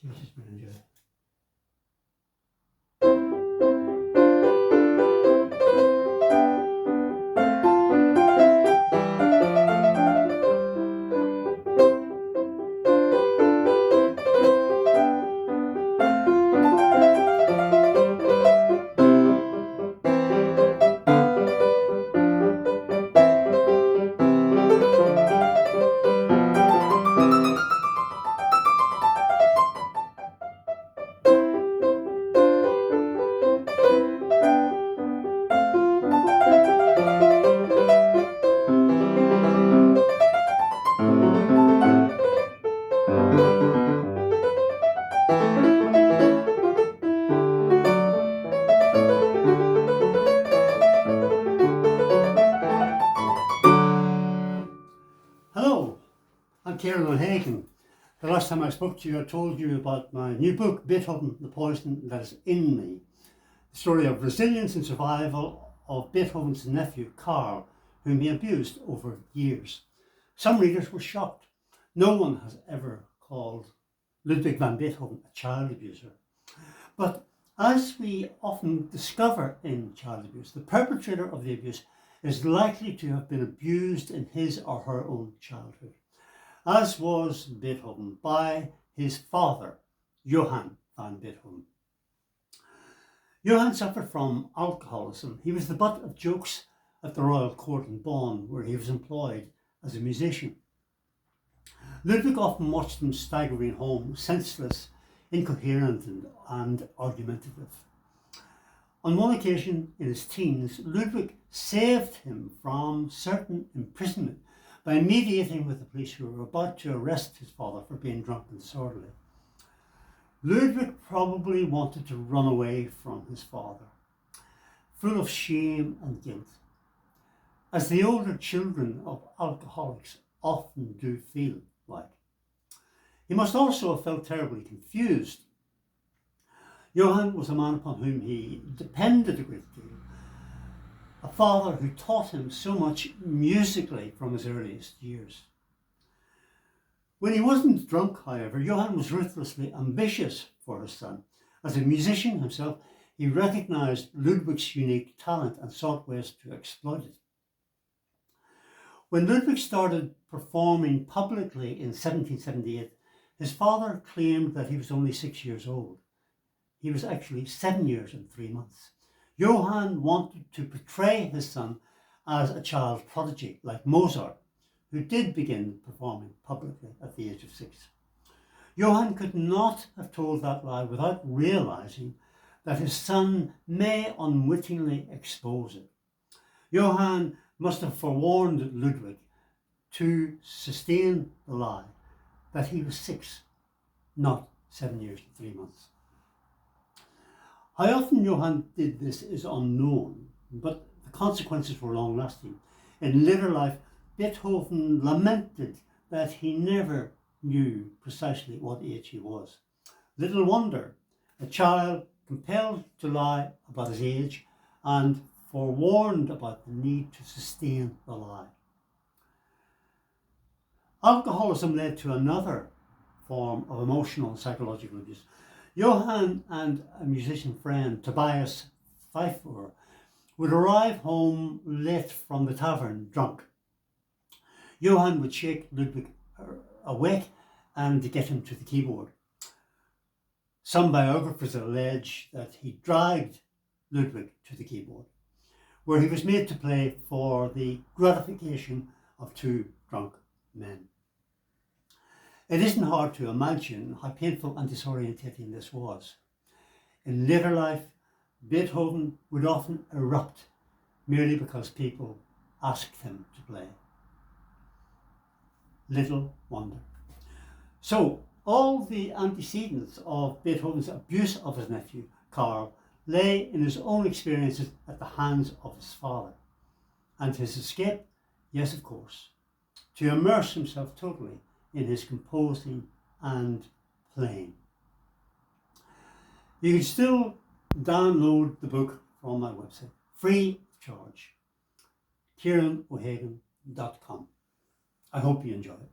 Cheers, it's been enjoyed. Hello, I'm Kieran O'Hagan. The last time I spoke to you, I told you about my new book, Beethoven, the Poison That Is in Me. The story of resilience and survival of Beethoven's nephew, Karl, whom he abused over years. Some readers were shocked. No one has ever called Ludwig van Beethoven a child abuser. But as we often discover in child abuse, the perpetrator of the abuse is likely to have been abused in his or her own childhood, as was Beethoven by his father, Johann van Beethoven. Johann suffered from alcoholism. He was the butt of jokes at the royal court in Bonn, where he was employed as a musician. Ludwig often watched him staggering home, senseless, incoherent and argumentative. On one occasion in his teens, Ludwig saved him from certain imprisonment by mediating with the police who were about to arrest his father for being drunk and disorderly. Ludwig probably wanted to run away from his father, full of shame and guilt, as the older children of alcoholics often do feel like. He must also have felt terribly confused. Johann was a man upon whom he depended a great deal, a father who taught him so much musically from his earliest years. When he wasn't drunk, however, Johann was ruthlessly ambitious for his son. As a musician himself, he recognised Ludwig's unique talent and sought ways to exploit it. When Ludwig started performing publicly in 1778, his father claimed that he was only 6 years old. He was actually 7 years and 3 months. Johann wanted to portray his son as a child prodigy, like Mozart, who did begin performing publicly at the age of 6. Johann could not have told that lie without realising that his son may unwittingly expose it. Johann must have forewarned Ludwig to sustain the lie that he was 6, not 7 years and 3 months. How often Johann did this is unknown, but the consequences were long-lasting. In later life, Beethoven lamented that he never knew precisely what age he was. Little wonder, a child compelled to lie about his age and forewarned about the need to sustain the lie. Alcoholism led to another form of emotional and psychological abuse. Johann and a musician friend, Tobias Pfeiffer, would arrive home late from the tavern drunk. Johann would shake Ludwig awake and get him to the keyboard. Some biographers allege that he dragged Ludwig to the keyboard, where he was made to play for the gratification of two drunk men. It isn't hard to imagine how painful and disorientating this was. In later life, Beethoven would often erupt merely because people asked him to play. Little wonder. So, all the antecedents of Beethoven's abuse of his nephew, Karl, lay in his own experiences at the hands of his father. And his escape, yes, of course, to immerse himself totally in his composing and playing. You can still download the book from my website, free of charge, kieranohagan.com. I hope you enjoy it.